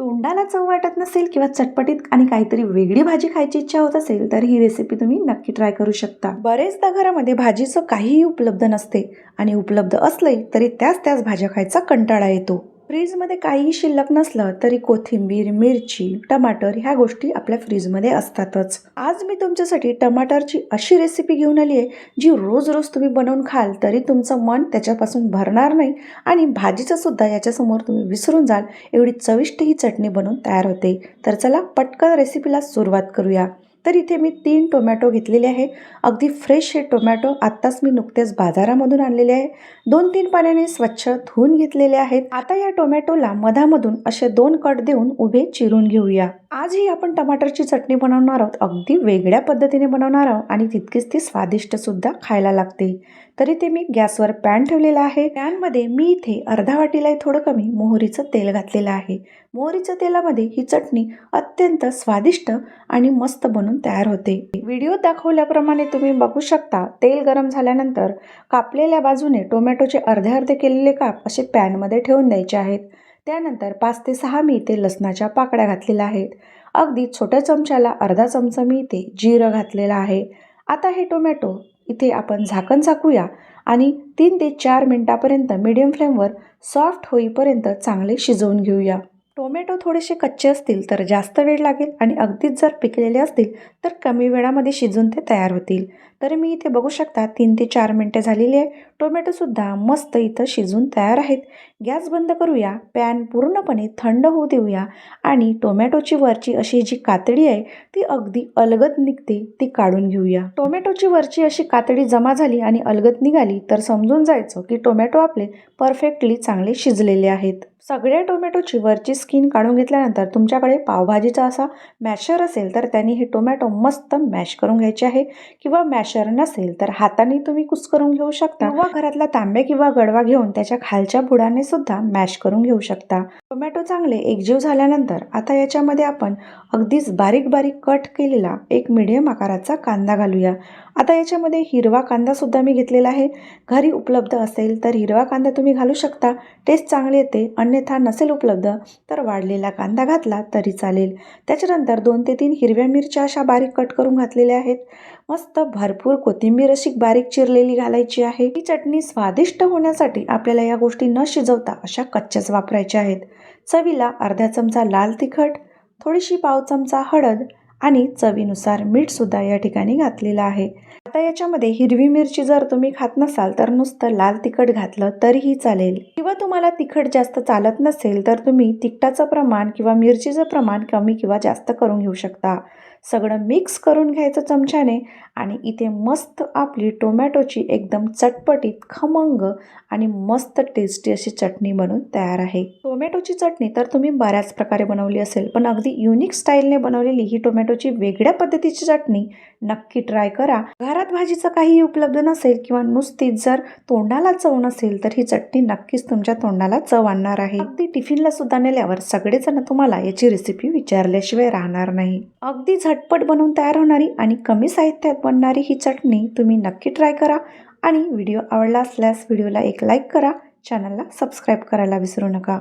तोंडाला चव वाटत नसेल किंवा चटपटीत आणि काहीतरी वेगळी भाजी खायची इच्छा होत असेल तर ही रेसिपी तुम्ही नक्की ट्राय करू शकता। बरेचदा घरामध्ये भाजीचं काहीही उपलब्ध नसते आणि उपलब्ध असले तरी त्याच भाज्या खायचा कंटाळा येतो। फ्रीजमध्ये काहीही शिल्लक नसलं तरी कोथिंबीर, मिरची, टमाटर ह्या गोष्टी आपल्या फ्रीजमध्ये असतातच। आज मी तुमच्यासाठी टमाटरची अशी रेसिपी घेऊन आली आहे जी रोज रोज तुम्ही बनवून खाल तरी तुमचं मन त्याच्यापासून भरणार नाही आणि भाजीचं सुद्धा याच्यासमोर तुम्ही विसरून जाल एवढी चविष्ट ही चटणी बनवून तयार होते। तर चला पटकन रेसिपीला सुरुवात करूया। तर इथे मी 3 टोमॅटो घेतलेले आहे। अगदी फ्रेश हे टोमॅटो आत्ताच मी नुकतेच बाजारामधून आणलेले आहे। 2-3 पाण्याने स्वच्छ धुवून घेतलेले आहेत। आता या टोमॅटोला मधामधून असे 2 कट देऊन उभे चिरून घेऊया। आज ही आपण टमाटरची चटणी बनवणार आहोत। अगदी वेगळ्या पद्धतीने बनवणार आहोत आणि तितकीच ती स्वादिष्ट सुद्धा खायला लागते। तरी ते मी गॅसवर पॅन ठेवलेला आहे। पॅनमध्ये मी इथे अर्धा वाटीला थोडं कमी मोहरीचं तेल घातलेलं आहे। मोहरीच्या तेलामध्ये ही चटणी अत्यंत स्वादिष्ट आणि मस्त बनून तयार होते। व्हिडिओ दाखवल्याप्रमाणे तुम्ही बघू शकता। तेल गरम झाल्यानंतर कापलेल्या बाजूने टोमॅटोचे अर्धे केलेले काप असे पॅनमध्ये ठेवून द्यायचे आहेत। त्यानंतर 5 ते 6 मी इथे लसणाच्या पाकळ्या घातलेल्या आहेत। अगदी छोट्या चमच्याला अर्धा चमचा मी इथे जिरं घातलेलं आहे। आता हे टोमॅटो इथे आपण झाकण झाकूया आणि 3 ते 4 मिनिटापर्यंत मीडियम फ्लेमवर सॉफ्ट होईपर्यंत चांगले शिजवून घेऊया। टोमॅटो थोडेसे कच्चे असतील तर जास्त वेळ लागेल आणि अगदीच जर पिकलेले असतील तर कमी वेळामध्ये शिजून ते तयार होतील। तर मी इथे बघू शकता 3 ते 4 मिनिटे झालेली आहे। टोमॅटो सुद्धा मस्त इथं शिजून तयार आहेत। गॅस बंद करूया। पॅन पूर्णपणे थंड होऊ देऊया आणि टोमॅटोची वरची अशी जी कातडी आहे ती अगदी अलगद निघते ती काढून घेऊया। टोमॅटोची वरची अशी कातडी जमा झाली आणि अलगद निघाली तर समजून जायचं की टोमॅटो आपले परफेक्टली चांगले शिजलेले आहेत। सगळ्या टोमॅटोची वरची स्किन काढून घेतल्यानंतर तुमच्याकडे पावभाजीचा असा मॅशर असेल तर त्यांनी हे टोमॅटो मस्त मॅश करून घ्यायचे आहे किंवा मॅशर नसेल तर हाताने तुम्ही कुस्करून घेऊ शकता किंवा घरातला तांबे किंवा गडवा घेऊन त्याच्या खालच्या बुडाने सुद्धा मॅश करून घेऊ शकता। टोमॅटो चांगले एकजीव झाल्यानंतर आता याच्यामध्ये आपण अगदीच बारीक बारीक कट केलेला एक मीडियम आकाराचा कांदा घालूया। आता याच्यामध्ये हिरवा कांदा सुद्धा मी घेतलेला आहे। घरी उपलब्ध असेल तर हिरवा कांदा तुम्ही घालू शकता, टेस्ट चांगली येते। अन्यथा नसेल उपलब्ध तर वाढलेला कांदा घातला तरी चालेल। त्याच्यानंतर 2 ते 3 हिरव्या मिरच्या अशा बारीक कट करून घातलेल्या आहेत। मस्त भरपूर कोथिंबीर अशी बारीक चिरलेली घालायची आहे। ही चटणी स्वादिष्ट होण्यासाठी आपल्याला या गोष्टी न शिजवता अशा कच्च्याच वापरायच्या आहेत। चवीला अर्धा चमचा लाल तिखट, थोडीशी पाव चमचा हळद आणि चवीनुसार मीठ सुद्धा या ठिकाणी घातलेलं आहे। आता याच्यामध्ये हिरवी मिरची जर तुम्ही खात नसाल तर नुसतं लाल तिखट घातलं तरीही चालेल किंवा तुम्हाला तिखट जास्त चालत नसेल तर तुम्ही तिखटाचं प्रमाण किंवा मिरचीचं प्रमाण कमी किंवा जास्त करून घेऊ शकता। सगळं मिक्स करून घ्यायचं चमच्याने आणि इथे मस्त आपली टोमॅटोची एकदम चटपटीत खमंग आणि मस्त टेस्टी अशी चटणी बनून तयार आहे। टोमॅटोची चटणी तर तुम्ही बऱ्याच प्रकारे बनवली असेल पण अगदी युनिक स्टाईलने बनवलेली ही टोमॅटोची वेगळ्या पद्धतीची चटणी नक्की ट्राय करा। घरात भाजीचं काही उपलब्ध नसेल किंवा नुसतीच जर तोंडाला चव नसेल तर ही चटणी नक्कीच तुमच्या तोंडाला चव आणणार आहे। अगदी टिफिनला सुद्धा नेल्यावर सगळेजण तुम्हाला याची रेसिपी विचारल्याशिवाय राहणार नाही। अगदी झटपट बनवून तयार होणारी आणि कमी साहित्यात बनणारी ही चटणी तुम्ही नक्की ट्राय करा आणि व्हिडिओ आवडला असल्यास व्हिडिओला एक लाईक करा, चॅनलला सबस्क्राईब करायला विसरू नका।